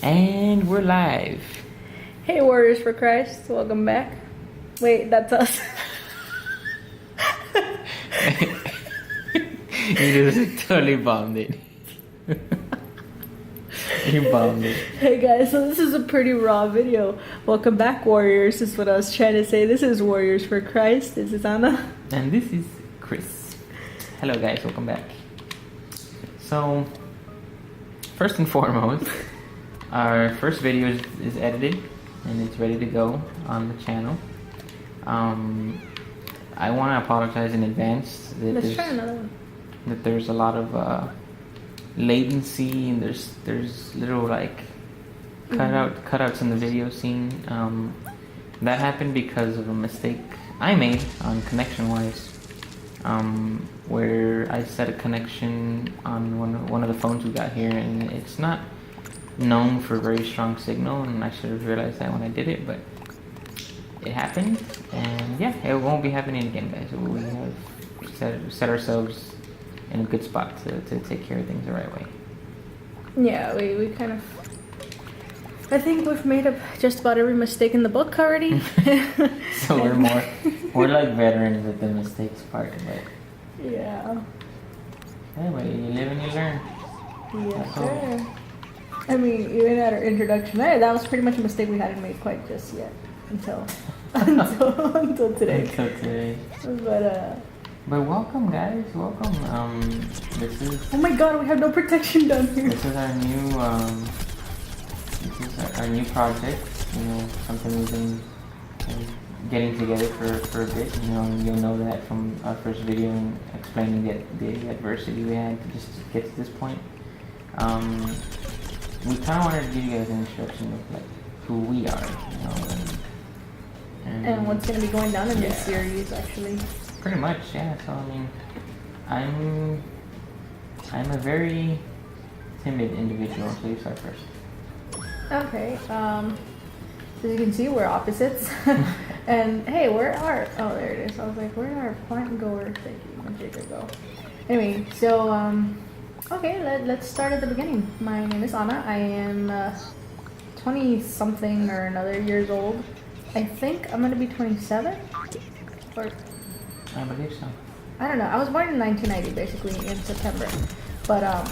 And we're live. Hey Warriors for Christ, welcome back. Wait, that's us. You just totally bombed it. You bombed it. Hey guys, so this is a pretty raw video. Welcome back, Warriors, is what I was trying to say. This is Warriors for Christ. This is Anna. And this is Chris. Hello guys, welcome back. So, first and foremost, our first video is edited and it's ready to go on the channel. I want to apologize in advance Let's try another one. That there's a lot of latency and there's little like cutouts in the video scene. That happened because of a mistake I made on connection wise, where I set a connection on one of the phones we got here, and it's not known for very strong signal, and I should have realized that when I did it, but it happened, and yeah, it won't be happening again, guys. We have set ourselves in a good spot to take care of things the right way. Yeah, we kind of... I think we've made up just about every mistake in the book already. So we're like veterans at the mistakes part, but... Yeah. Anyway, you live and you learn. Yeah, sure. I mean, even at our introduction there, that was pretty much a mistake we hadn't made quite just yet. Until today. Until today. But welcome, guys. Welcome. This is. Oh my God, we have no protection down here. This is our new. This is our new project. You know, something we've been getting together for a bit. You know, you'll know that from our first video and explaining the adversity we had to just get to this point. We kind of wanted to give you guys an introduction of like who we are, you know, and what's going to be going down in this series, actually. Pretty much, yeah. So I mean, I'm a very timid individual. So you start first. Okay. As you can see, we're opposites. And hey, where are? Oh, there it is. I was like, where are our plant goer? Thank you, my Jacob go. Anyway, so okay, let's start at the beginning. My name is Anna. I am 20-something or another years old. I think I'm gonna be 27. Or I believe so. I don't know. I was born in 1990, basically in September. But I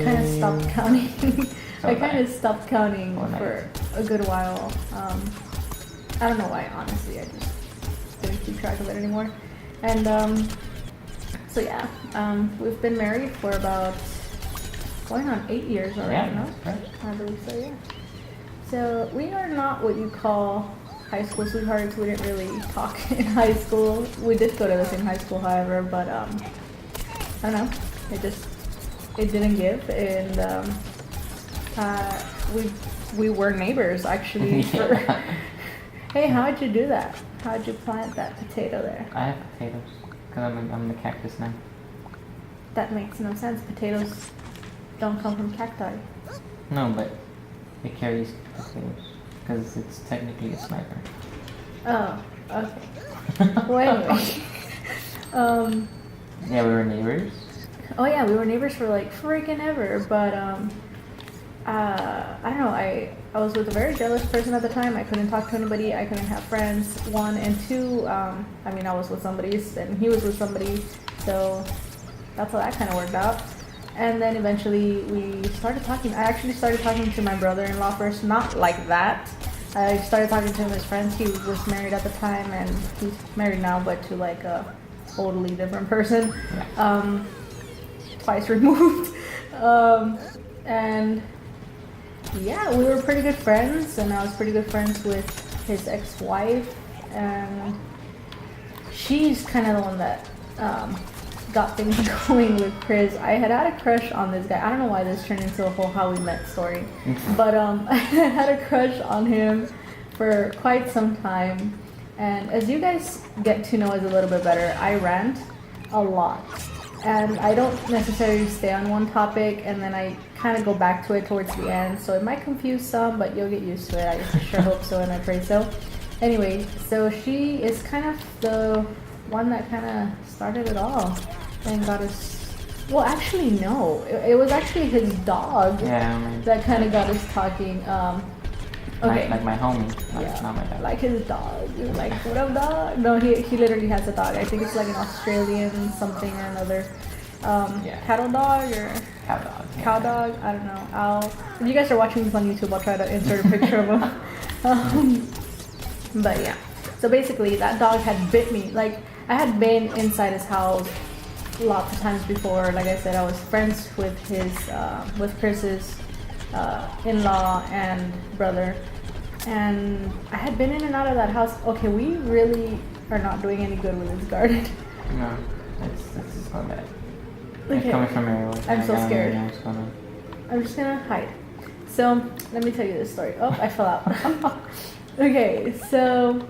kind of stopped counting. I kind of stopped counting for a good while. I don't know why, honestly. I just didn't keep track of it anymore. And so yeah, we've been married for about going on 8 years already, no? Right. I believe so, yeah. So we are not what you call high school sweethearts. We didn't really talk in high school. We did go to the same high school, however, but I don't know. It didn't give, and we were neighbors actually. Yeah. Hey, how'd you do that? How'd you plant that potato there? I have potatoes because I'm the cactus now. That makes no sense. Potatoes don't come from cacti. No, but it carries potatoes because it's technically a sniper. Oh, okay. Well, anyway. Yeah, we were neighbors. Oh yeah, we were neighbors for like freaking ever, but I don't know, I was with a very jealous person at the time. I couldn't talk to anybody, I couldn't have friends, one, and two, I mean, I was with somebody and he was with somebody, so that's how that kind of worked out. And then eventually we started talking. I actually started talking to my brother-in-law first, not like that. I started talking to him as friends. He was married at the time, and he's married now, but to like a totally different person. Twice removed. And yeah, we were pretty good friends, and I was pretty good friends with his ex-wife, and she's kind of the one that got things going with Chris. I had a crush on this guy. I don't know why this turned into a whole how we met story, but I had a crush on him for quite some time, and as you guys get to know us a little bit better, I rant a lot. And I don't necessarily stay on one topic, and then I kind of go back to it towards the end, so it might confuse some, but you'll get used to it. I sure hope so, and I pray so. Anyway, so she is kind of the one that kind of started it all and got us Well, actually, no. It was actually his dog Yeah. that kind of got us talking. Okay. Like my homie. Yeah. Not my dog. Like his dog. He was like, what up, dog? No, he literally has a dog. I think it's like an Australian something or another. Cattle dog or Cow dog. Yeah. cow dog. I don't know. If you guys are watching this on YouTube, I'll try to insert a picture of him. But yeah. So basically, that dog had bit me. Like, I had been inside his house lots of times before. Like I said, I was friends with with Chris's in-law and brother, and I had been in and out of that house. Okay, we really are not doing any good with this garden. No, it's just not bad. Okay. It's coming from everywhere. I'm so scared. Know what's going on. I'm just gonna hide. So let me tell you this story. Oh, I fell out. Okay, so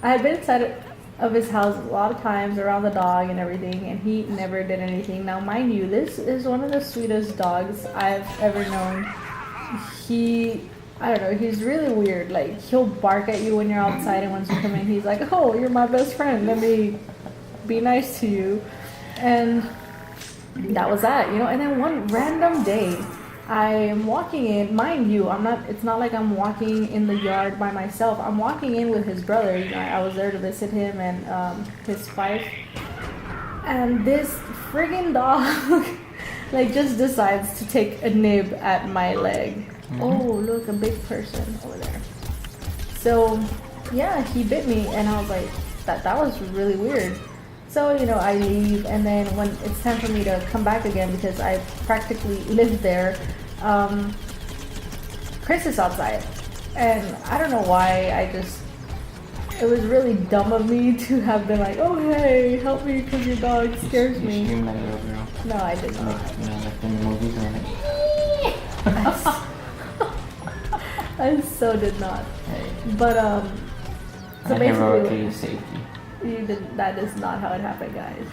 I had been inside of his house a lot of times around the dog and everything, and he never did anything. Now, mind you, this is one of the sweetest dogs I've ever known. I don't know, he's really weird. Like, he'll bark at you when you're outside, and once you come in, he's like, oh, you're my best friend. Let me be nice to you. And that was that, you know. And then one random day, I am walking in, mind you, it's not like I'm walking in the yard by myself. I'm walking in with his brother. You know, I was there to visit him and his wife. And this friggin' dog like just decides to take a nib at my leg. Mm-hmm. Oh, look, a big person over there. So yeah, he bit me, and I was like, that was really weird. So, you know, I leave, and then when it's time for me to come back again, because I practically lived there, Chris is outside. And I don't know why, it was really dumb of me to have been like, oh, hey, help me because your dog scares me. You screamed like a little girl. No, I did not. Like in the movies, I so did not. Hey. But, so I heroically basically, safety. that is not how it happened, guys.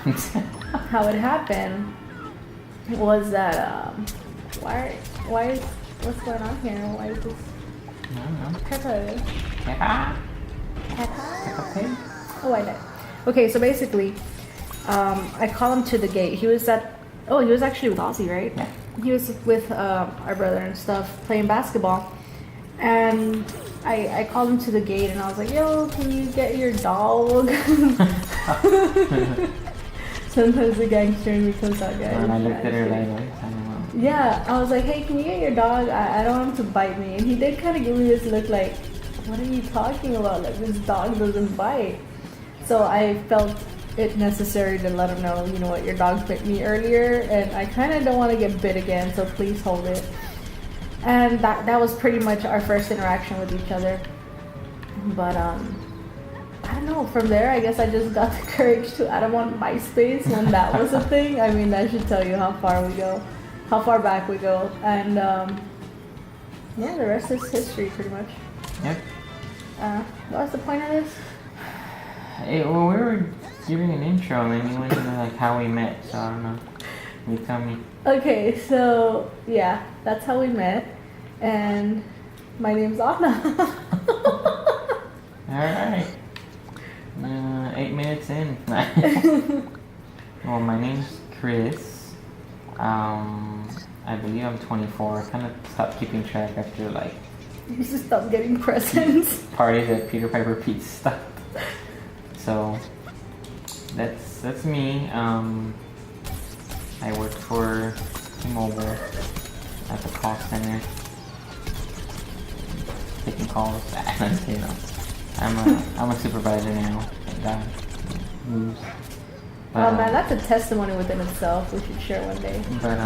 How it happened was that what's going on here? Why is this Peppa? Oh, I know. Okay, so basically, I call him to the gate. He was actually with Ozzy, right? Yeah. He was with our brother and stuff playing basketball, and I called him to the gate, and I was like, yo, can you get your dog? Sometimes the gangster in me comes out, guys. And I looked at her like, I don't know. Yeah, I was like, hey, can you get your dog? I don't want him to bite me. And he did kind of give me this look like, what are you talking about? Like, this dog doesn't bite. So I felt it necessary to let him know, you know what, your dog bit me earlier, and I kind of don't want to get bit again, so please hold it. And that was pretty much our first interaction with each other. But I don't know, from there I guess I just got the courage to add him on MySpace when that was a thing. I mean, that should tell you how far back we go. And yeah, the rest is history pretty much. Yep. What was the point of this? Well, we were giving an intro, and then you went into like how we met, so I don't know. You tell me. Okay, so yeah, that's how we met, and my name's Anna. Alright. 8 minutes in. Well, my name's Chris. I believe I'm 24. I kind of stopped keeping track after like... You just stopped getting presents. Parties at Peter Piper Pete's stopped. So, that's me. I work for T-Mobile at the call center, taking calls. You know, I'm a supervisor now. Thank God. Oh man, that's a testimony within itself. We should share one day. But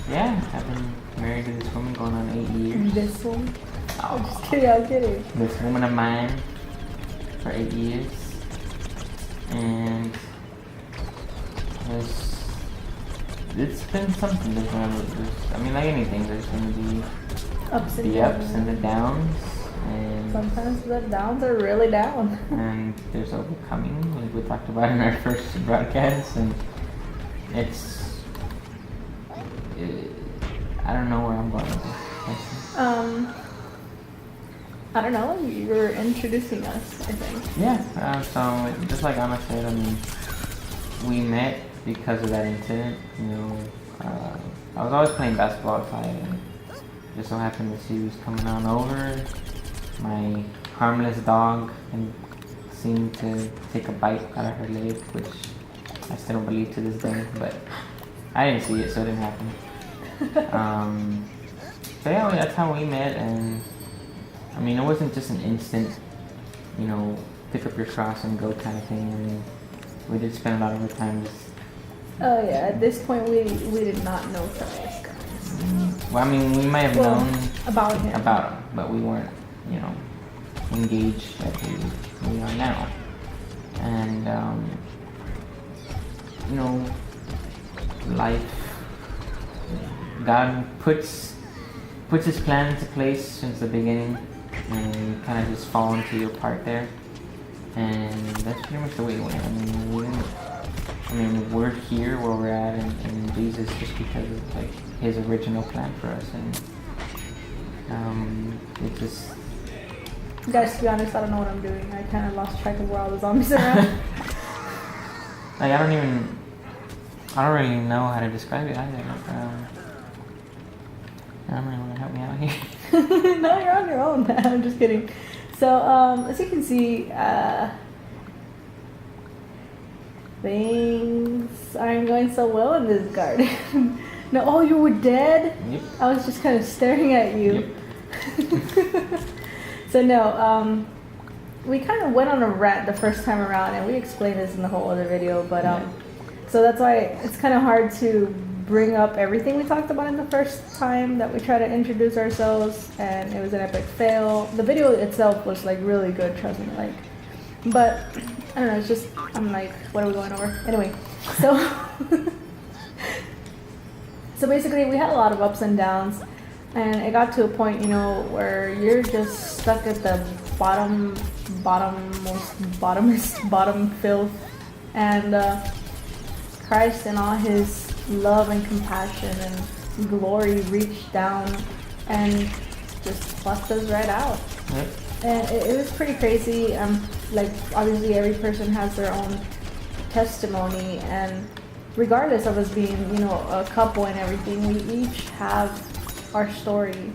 yeah, I've been married to this woman going on 8 years. This one? Oh, I'm just kidding. I'm kidding. This woman of mine for 8 years, and it's been something. I mean, like anything, there's going to be ups and the downs, and sometimes the downs are really down. And there's overcoming, like we talked about in our first broadcast, and I don't know where I'm going with this. I don't know. You were introducing us, I think. Yeah. So just like Anna said, I mean, we met because of that incident, I was always playing basketball outside, and just so happened that she was coming on over. My harmless dog and seemed to take a bite out of her leg, which I still don't believe to this day, but I didn't see it, so it didn't happen. So yeah, that's how we met, and I mean, it wasn't just an instant, pick up your cross and go kind of thing. I mean, we did spend a lot of our time just... Oh yeah, at this point we did not know Travis, guys. Well, I mean, we might have known about him, but we weren't, engaged like we are now. And, life, God puts his plan into place since the beginning, and you kind of just fall into your part there. And that's pretty much the way it went. I mean, we're here where we're at in Jesus just because of like his original plan for us, and it just... Guys, to be honest, I don't know what I'm doing. I kind of lost track of where all the zombies are at. Like, I don't really know how to describe it either. I don't really want to help me out here. No, you're on your own. I'm just kidding. So, as you can see, things aren't going so well in this garden. No, oh, you were dead? Yep. I was just kind of staring at you. Yep. So no, we kind of went on a rant the first time around, and we explained this in the whole other video, but so that's why it's kind of hard to bring up everything we talked about in the first time that we tried to introduce ourselves, and it was an epic fail. The video itself was like really good, trust me, like, but I don't know, it's just, I'm like, what are we going over? Anyway, so so basically we had a lot of ups and downs, and it got to a point, where you're just stuck at the bottom filth, and Christ and all his love and compassion and glory reached down and just plucked us right out. Yep. And it was pretty crazy. Like, obviously every person has their own testimony, and regardless of us being, a couple and everything, we each have our story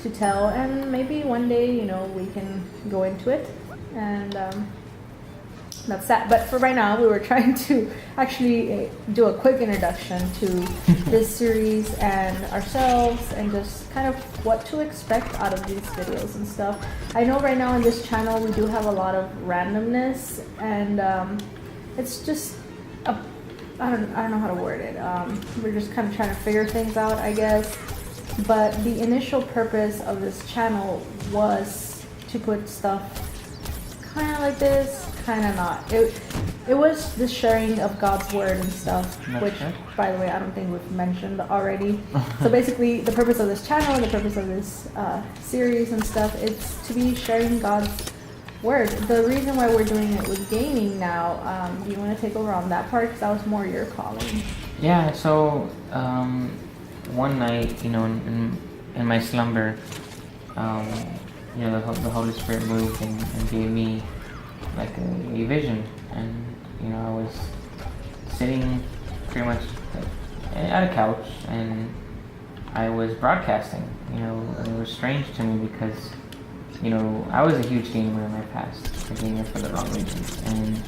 to tell, and maybe one day, we can go into it, and that's that. But for right now, we were trying to actually do a quick introduction to this series and ourselves, and just kind of what to expect out of these videos and stuff. I know right now on this channel we do have a lot of randomness, and it's just I don't know how to word it. We're just kind of trying to figure things out, I guess. But the initial purpose of this channel was to put stuff kind of like this, kind of not. It was the sharing of God's word and stuff, which, by the way, I don't think we've mentioned already. So basically, the purpose of this channel and the purpose of this series and stuff is to be sharing God's word. The reason why we're doing it with gaming now, do you want to take over on that part? Because that was more your calling. Yeah, so one night, in my slumber, the Holy Spirit moved and gave me like a vision, and I was sitting pretty much at a couch, and I was broadcasting, and it was strange to me because I was a huge gamer in my past, a gamer for the wrong reasons, and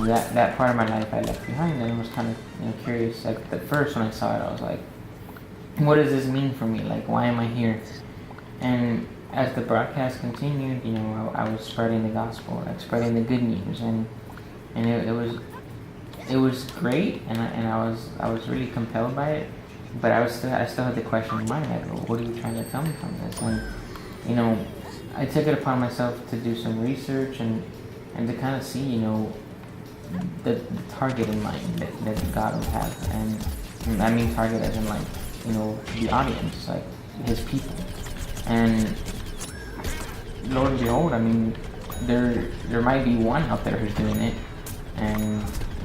that part of my life I left behind, and I was kind of curious. Like, at first when I saw it, I was like, what does this mean for me? Like, why am I here? And as the broadcast continued, I was spreading the gospel, like spreading the good news, and it was great, and I was really compelled by it. But I still had the question in my head, well, what are you trying to tell me from this? And I took it upon myself to do some research and to kind of see, the target in mind that God would have, and I mean target as in like, the audience, like his people. And lo and behold, I mean, there might be one out there who's doing it, and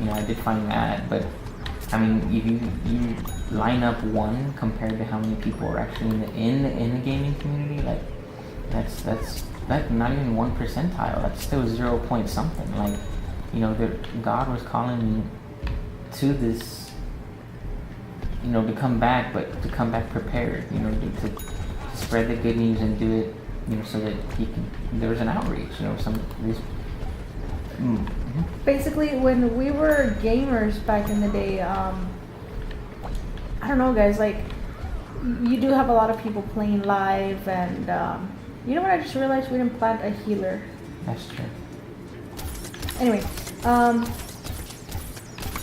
I did find that. But I mean, if you line up one compared to how many people are actually in the gaming community, like that's like not even 1 percentile. That's still 0 point something. Like, God was calling me to this, to come back, but to come back prepared, to spread the good news and do it, so that there was an outreach, some of these. Basically, when we were gamers back in the day, I don't know, guys, like, you do have a lot of people playing live, and you know what, I just realized we didn't plant a healer. That's true. Anyway,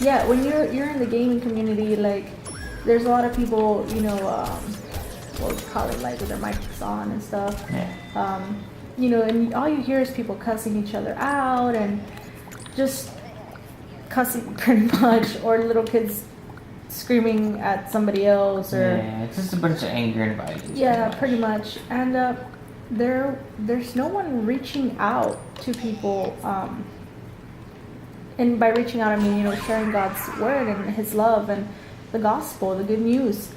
yeah, when you're in the gaming community, like, there's a lot of people, what we call it, like, with their mics on and stuff. Yeah. And all you hear is people cussing each other out and just cussing pretty much, or little kids screaming at somebody else, or yeah, it's just a bunch of anger and violence. yeah, pretty much. And there's no one reaching out to people, and by reaching out I mean sharing God's word and His love and the gospel, the good news.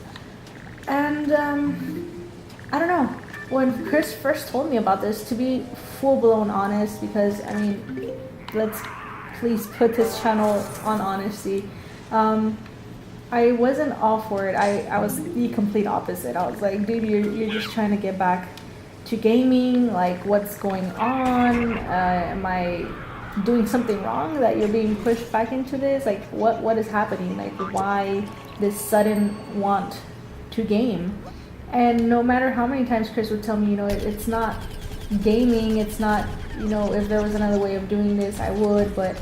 And I don't know, when Chris first told me about this, to be full-blown honest, because I mean, let's please put this channel on honesty, I wasn't all for it. I was the complete opposite. I was like, dude, you're just trying to get back to gaming. Like, what's going on? Am I doing something wrong that you're being pushed back into this? Like, what is happening? Like, why this sudden want to game? And no matter how many times Chris would tell me, it's not gaming, it's not, if there was another way of doing this, I would, but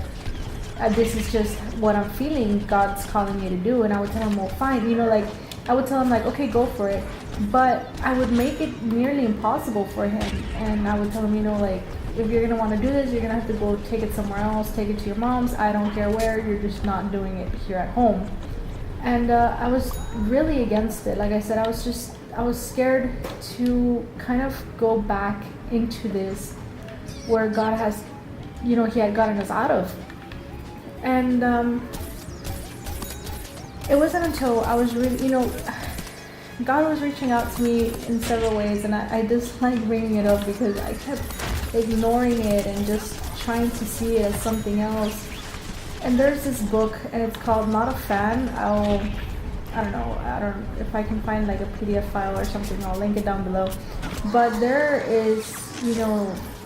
this is just what I'm feeling God's calling me to do. And I would tell him, well, fine, I would tell him, like, okay, go for it. But I would make it nearly impossible for him. And I would tell him, like, if you're going to want to do this, you're going to have to go take it somewhere else, take it to your mom's, I don't care where, you're just not doing it here at home. And I was really against it. Like I said, I was scared to kind of go back into this where God has, He had gotten us out of. And it wasn't until I was really, God was reaching out to me in several ways, and I just like bringing it up because I kept ignoring it and just trying to see it as something else. And there's this book, and it's called Not a Fan. I don't know if I can find like a PDF file or something, I'll link it down below. But there is,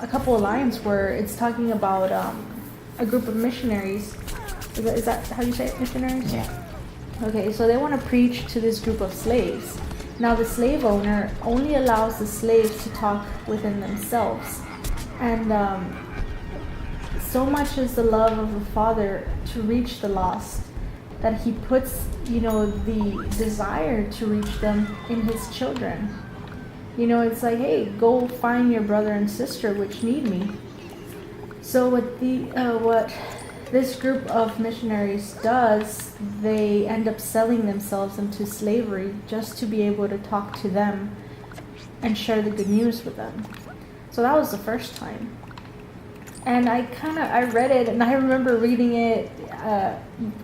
a couple of lines where it's talking about a group of missionaries. Is that how you say it, missionaries? Yeah. Okay, so they want to preach to this group of slaves. Now the slave owner only allows the slaves to talk within themselves. And so much is the love of the Father to reach the lost that He puts, the desire to reach them in His children. It's like, hey, go find your brother and sister which need me. So what this group of missionaries does, they end up selling themselves into slavery just to be able to talk to them and share the good news with them. So that was the first time. And I read it, and I remember reading it.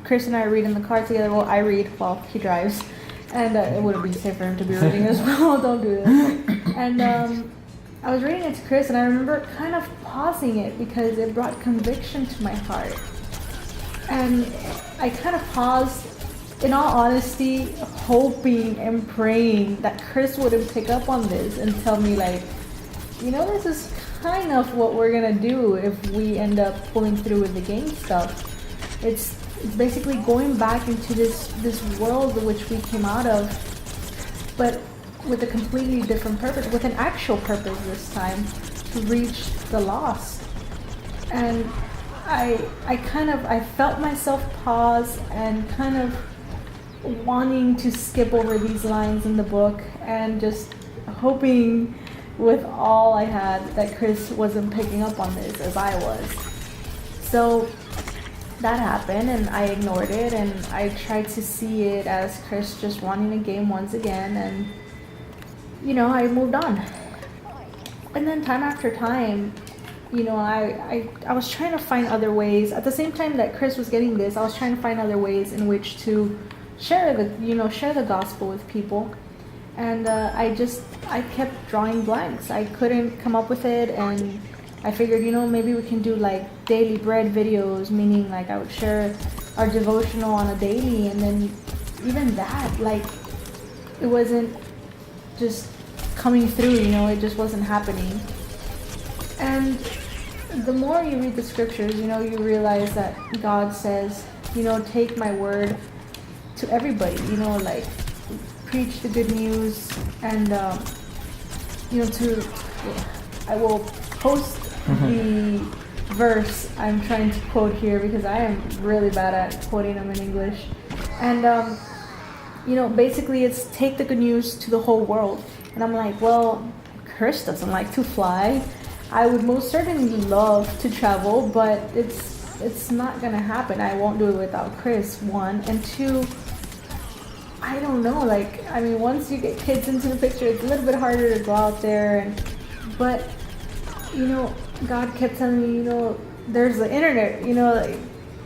Chris and I read in the car together. Well, I read while he drives. And it wouldn't be safe for him to be reading as well. Don't do this. And I was reading it to Chris, and I remember kind of pausing it because it brought conviction to my heart. And I kind of paused, in all honesty, hoping and praying that Chris wouldn't pick up on this and tell me, like, this is kind of what we're gonna do if we end up pulling through with the game stuff. It's basically going back into this world which we came out of, but with a completely different purpose, with an actual purpose this time, to reach the lost. And I felt myself pause and kind of wanting to skip over these lines in the book and just hoping with all I had that Chris wasn't picking up on this as I was. So that happened, and I ignored it, and I tried to see it as Chris just wanting a game once again, and I moved on. And then time after time, I was trying to find other ways. At the same time that Chris was getting this, I was trying to find other ways in which to share the gospel with people. And I kept drawing blanks. I couldn't come up with it, and I figured, maybe we can do like daily bread videos, meaning like I would share our devotional on a daily, and then even that, like, it wasn't just coming through, you know, it just wasn't happening. And the more you read the scriptures, you know, you realize that God says, you know, take my word to everybody, you know, like, preach the good news, and you know, I will post the verse I'm trying to quote here, because I am really bad at quoting them in English. And you know, basically it's take the good news to the whole world. And I'm like, well, Chris doesn't like to fly. I would most certainly love to travel, but it's not gonna happen. I won't do it without Chris, one. And two, I don't know, like, I mean, once you get kids into the picture, it's a little bit harder to go out there. But, you know, God kept telling me, you know, there's the internet, you know, like,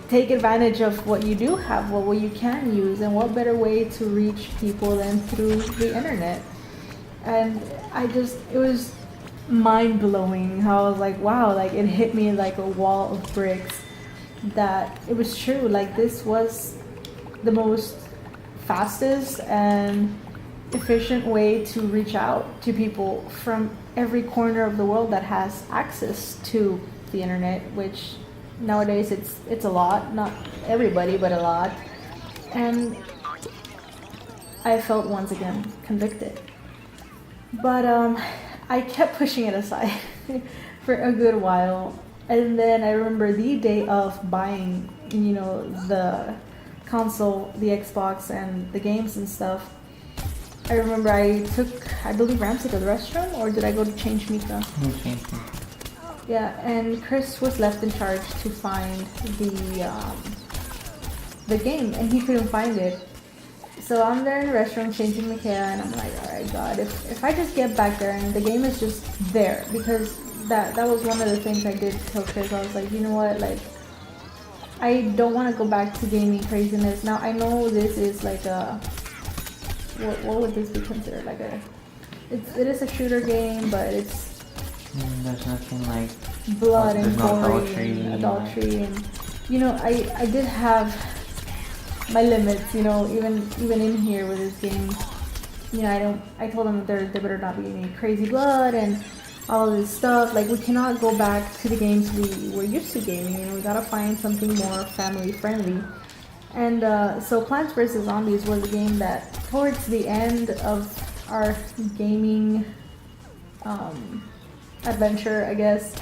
take advantage of what you do have, what you can use, and what better way to reach people than through the internet. And it was mind-blowing how I was like, wow, like, it hit me like a wall of bricks that it was true. Like, this was the most fastest and efficient way to reach out to people from every corner of the world that has access to the internet, which nowadays it's a lot, not everybody, but a lot. And I felt once again convicted, but I kept pushing it aside for a good while. And then I remember the day of buying, you know, the console, the Xbox, and the games and stuff. I remember I believe Ramsey to the restroom, or did I go to change Mika? Yeah, and Chris was left in charge to find the game, and he couldn't find it. So I'm there in the restroom changing Mika, and I'm like, alright, God, if I just get back there and the game is just there, because that was one of the things I did tell Chris. I was like, you know what, like, I don't want to go back to gaming craziness. Now, I know this is like a, what would this be considered? Like it is a shooter game, but it's... there's nothing like... blood and gory and adultery, and, you know, I did have my limits, you know, even in here with this game. You know, I told them that there better not be any crazy blood and all of this stuff. Like, we cannot go back to the games we were used to gaming, you know, we gotta find something more family friendly. And so Plants vs. Zombies was a game that towards the end of our gaming adventure, I guess,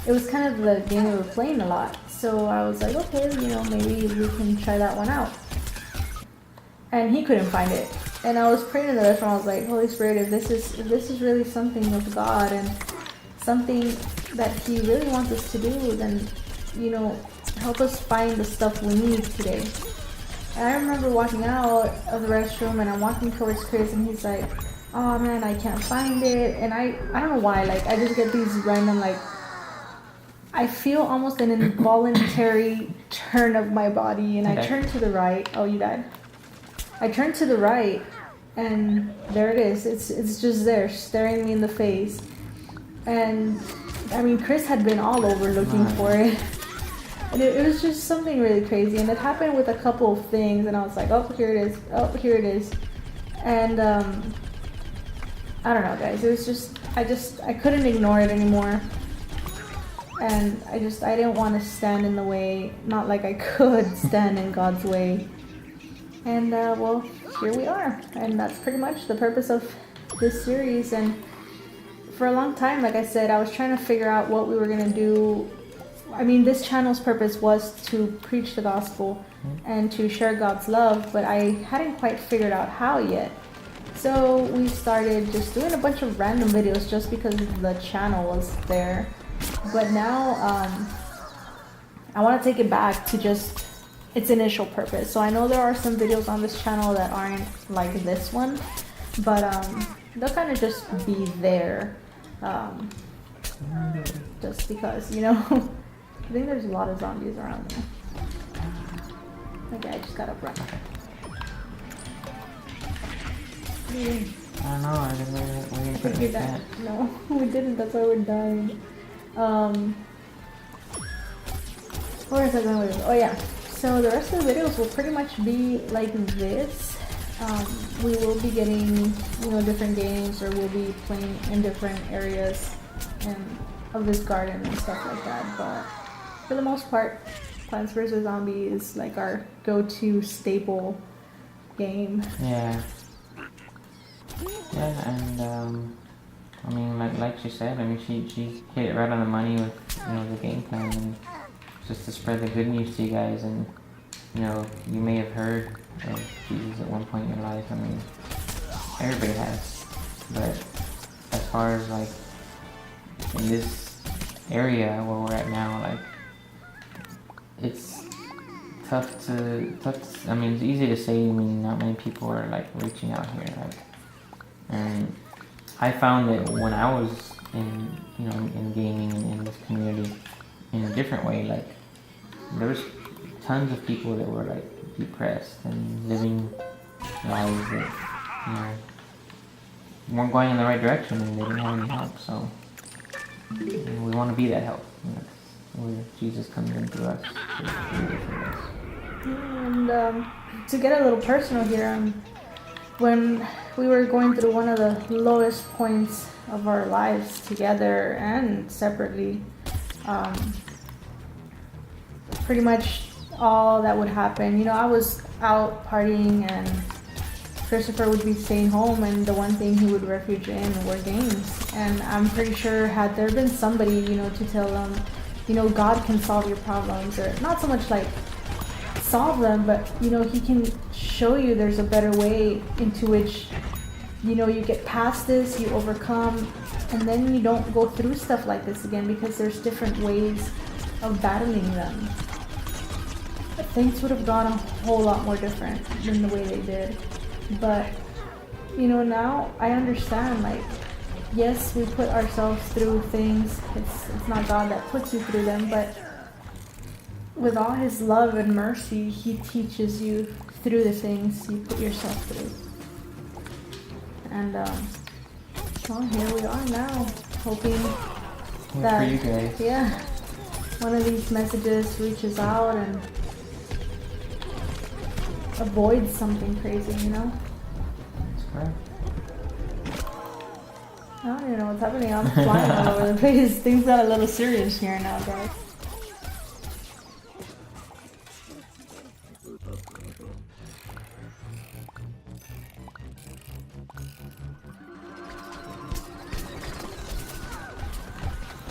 it was kind of the game we were playing a lot. So I was like, okay, you know, maybe we can try that one out. And he couldn't find it. And I was praying in the restaurant. I was like, Holy Spirit, if this is really something of God and something that He really wants us to do, then, you know, help us find the stuff we need today. And I remember walking out of the restroom, and I'm walking towards Chris, and he's like, oh man, I can't find it. And I don't know why, like, I just get these random, like, I feel almost an involuntary turn of my body, and I turn to the right. Oh, you died? I turn to the right, and there it is. It's just there, staring me in the face. And I mean, Chris had been all over looking for it. And it was just something really crazy. And it happened with a couple of things, and I was like, oh, here it is. Oh, here it is. And I don't know, guys. It was just, I couldn't ignore it anymore. And I didn't want to stand in the way. Not like I could stand in God's way. And well, here we are. And that's pretty much the purpose of this series. And for a long time, like I said, I was trying to figure out what we were going to do. I mean, this channel's purpose was to preach the gospel and to share God's love, but I hadn't quite figured out how yet. So we started just doing a bunch of random videos just because the channel was there. But now I want to take it back to just its initial purpose. So I know there are some videos on this channel that aren't like this one, but they'll kind of just be there just because, you know. I think there's a lot of zombies around me. Okay, I just got up run. I don't know, we didn't put that. No, we didn't, that's why we're dying. Where is I going with this? Oh yeah, So the rest of the videos will pretty much be like this. We will be getting, different games, or we'll be playing in different areas of this garden and stuff like that. But for the most part, Plants vs. Zombies is like our go-to staple game. Yeah. Yeah, and I mean, like she said, I mean, she hit it right on the money with, the game plan, and just to spread the good news to you guys. And, you may have heard of Jesus at one point in your life. I mean, everybody has. But as far as, like, in this area where we're at now, like, it's tough to, I mean, it's easy to say, I mean, not many people are, like, reaching out here, like, and I found that when I was in gaming in this community in a different way, like, there was tons of people that were, like, depressed and living lives that, weren't going in the right direction, and they didn't have any help. So we want to be that help. That's where Jesus comes in through us. And to get a little personal here, when we were going through one of the lowest points of our lives together and separately, pretty much all that would happen, I was out partying, and Christopher would be staying home, and the one thing he would refuge in were games. And I'm pretty sure, had there been somebody, to tell them, God can solve your problems, or not so much like solve them, but he can show you there's a better way into which you get past this, you overcome, and then you don't go through stuff like this again, because there's different ways of battling them. Things would have gone a whole lot more different than the way they did. But now I understand, like, yes, we put ourselves through things. It's not God that puts you through them, but with all his love and mercy, he teaches you through the things you put yourself through. And well, here we are now, hoping that, for you guys. Yeah, one of these messages reaches out and avoids something crazy, That's correct. I don't even know what's happening. I'm flying all over the place. Things got a little serious here now, guys.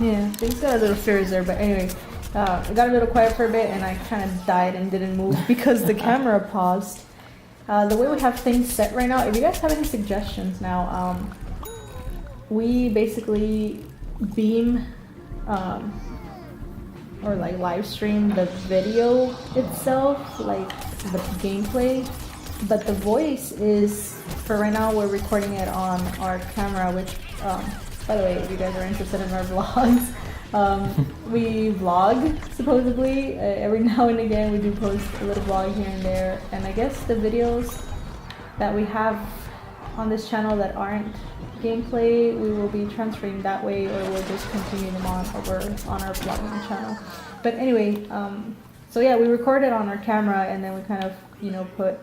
Yeah, things got a little serious there, but anyway, I got a little quiet for a bit, and I kind of died and didn't move because the camera paused. The way we have things set right now, if you guys have any suggestions now, we basically beam or like live stream the video itself, like the gameplay, but the voice is, for right now, we're recording it on our camera, which by the way, if you guys are interested in our vlogs, we vlog, supposedly. Every now and again we do post a little vlog here and there, and I guess the videos that we have on this channel that aren't gameplay, we will be transferring that way, or we'll just continue them on over on our vlogging channel. But anyway, so yeah, we record it on our camera, and then we kind of, put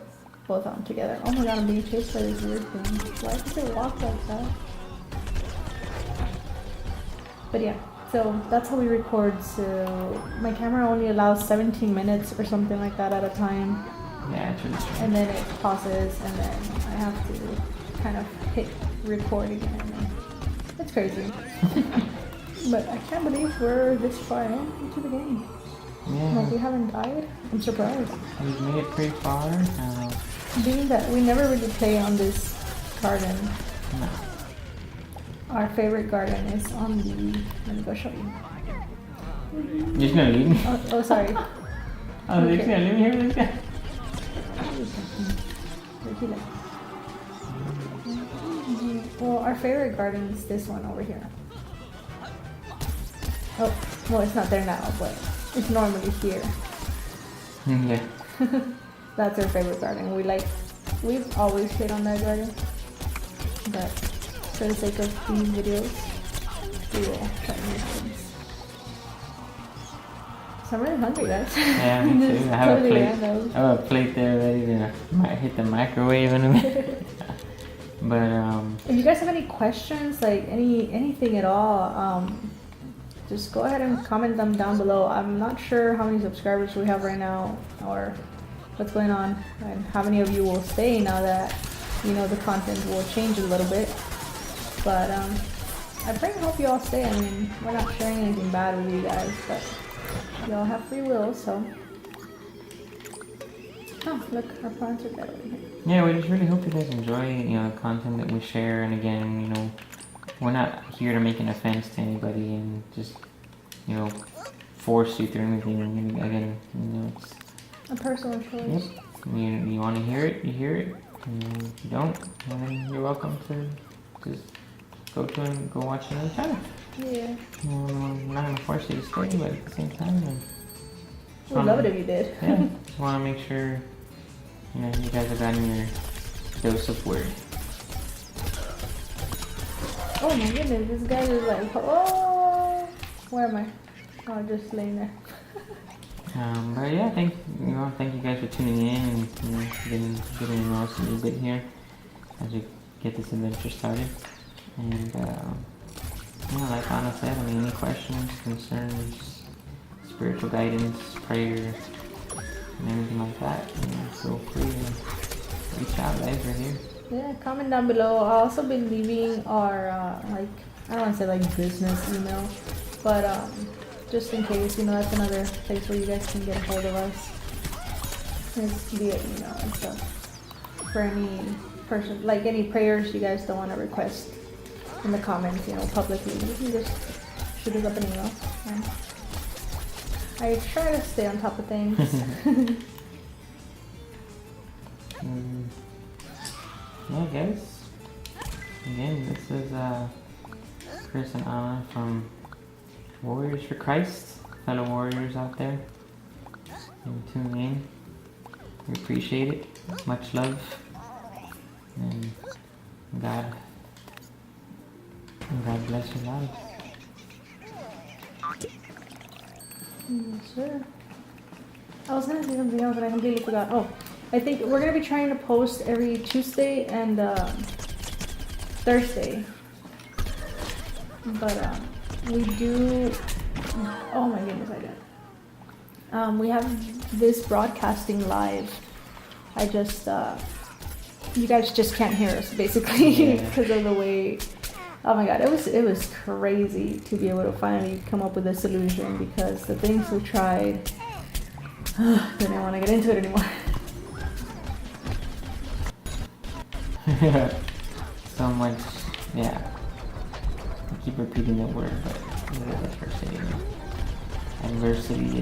both of them together. Oh my god, I'm being chased by this weird thing. Why does it walk like that? But yeah, so that's how we record. So my camera only allows 17 minutes or something like that at a time. Yeah, it's really strange. And then it pauses, and then I have to kind of hit record again. It's crazy. But I can't believe we're this far into the game. Yeah. Like, we haven't died. I'm surprised. We've made it pretty far. Being that we never really play on this garden. No. Our favorite garden is on the... Let me go show you. You're just gonna leave me? Oh, sorry. Oh, you're just gonna leave me here with this guy? Well, our favorite garden is this one over here. Oh, well, it's not there now, but it's normally here. Yeah. That's our favorite garden. We've always played on that garden, but for the sake of these videos, we will try new things. So I'm really hungry, guys. Yeah, me too. I have a Totally plate. random. I have a plate there ready to might hit the microwave in a minute. But If you guys have any questions, like anything at all, just go ahead and comment them down below. I'm not sure how many subscribers we have right now or what's going on and how many of you will stay now that you know the content will change a little bit. But I pray and hope you all stay. I mean, we're not sharing anything bad with you guys, but you all have free will, so. Oh, look, our plants are dead over here. yeah, we just really hope you guys enjoy, the content that we share. And again, we're not here to make an offense to anybody and just, force you through anything. And again, it's A personal choice. yep. You want to hear it, you hear it. And if you don't, well, then you're welcome to just go watch another channel. Yeah. I'm not gonna force you to stay, but at the same time, We'd love it if you did. yeah, just want to make sure you guys have gotten your dose of word. Oh my goodness, this guy is like, oh, where am I? Oh, just laying there. But yeah, thank you guys for tuning in and getting to know us a little bit here as we get this adventure started. And like Anna said, any questions, concerns, spiritual guidance, prayer, and anything like that, feel free to reach out, guys. We're here. Yeah, comment down below. I'll also be leaving our I don't want to say like business email, but just in case, that's another place where you guys can get a hold of us. It's via email and stuff. For any person, like any prayers you guys don't want to request in the comments, publicly, you can just shoot us up an email. And I try to stay on top of things. Yeah, guys. Again, this is Chris and Anna from Warriors for Christ, fellow warriors out there. And tune in. We appreciate it. Much love. And God bless your lives. Sure. I was gonna say something else, but I completely forgot. Oh, I think we're gonna be trying to post every Tuesday and Thursday. But we do. Oh my goodness, I did. We have this broadcasting live. I just you guys just can't hear us basically because of the way. Oh my god, it was crazy to be able to finally come up with a solution because the things we tried, didn't want to get into it anymore. So much, yeah. I keep repeating that word, but adversity.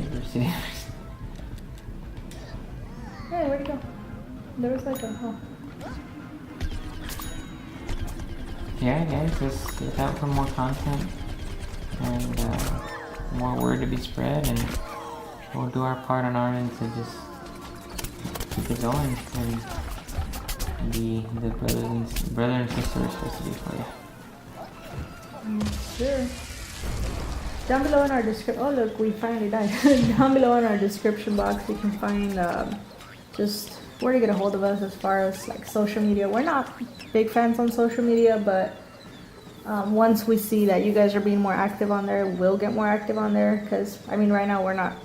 Hey, where'd it go? There was like a Yeah, guys, just look out for more content and more word to be spread, and we'll do our part on our end to just keep it going and be the brother and sister we're supposed to be for you. Sure. Down below in our description. Oh look, we finally died. Down below in our description box, you can find just where to get a hold of us as far as like social media. We're not big fans on social media, but once we see that you guys are being more active on there, we'll get more active on there. Because I mean, right now we're not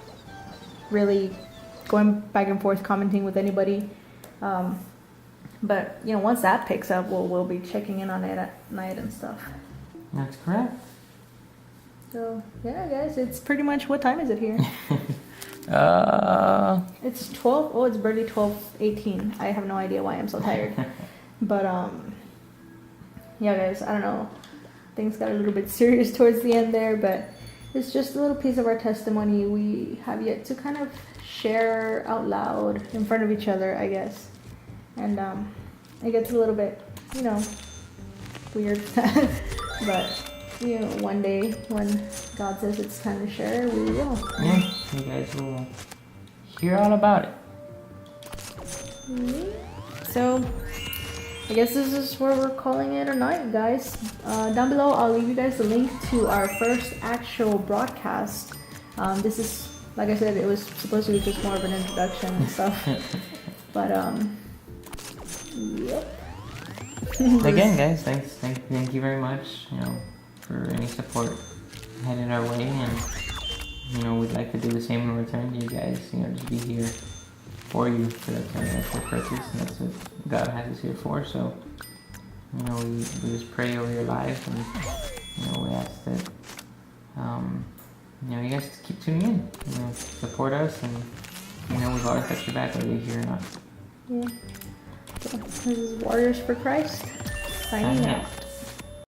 really going back and forth commenting with anybody. But once that picks up, we'll be checking in on it at night and stuff. That's correct. So yeah, guys, it's pretty much, what time is it here? It's 12. Oh, it's barely 12:18. I have no idea why I'm so tired. But yeah, guys, I don't know. Things got a little bit serious towards the end there, but it's just a little piece of our testimony we have yet to kind of share out loud in front of each other, I guess. And it gets a little bit, weird. But one day when God says it's time to share, we will. Yeah, you guys will hear all about it. So I guess this is where we're calling it a night, guys. Down below, I'll leave you guys the link to our first actual broadcast. This is like I said, it was supposed to be just more of an introduction and stuff. But yep. Again, guys, thank you very much. You know, for any support headed our way, and you know, we'd like to do the same in return to you guys. You know, just be here for you. So that's our purpose, and that's what God has us here for. So, you know, we just pray over your lives, and you know, we ask that you know, you guys just keep tuning in. You know, support us, and you know, we've always got your back, whether you're here or not. Yeah. So, this is Warriors for Christ. Signing out.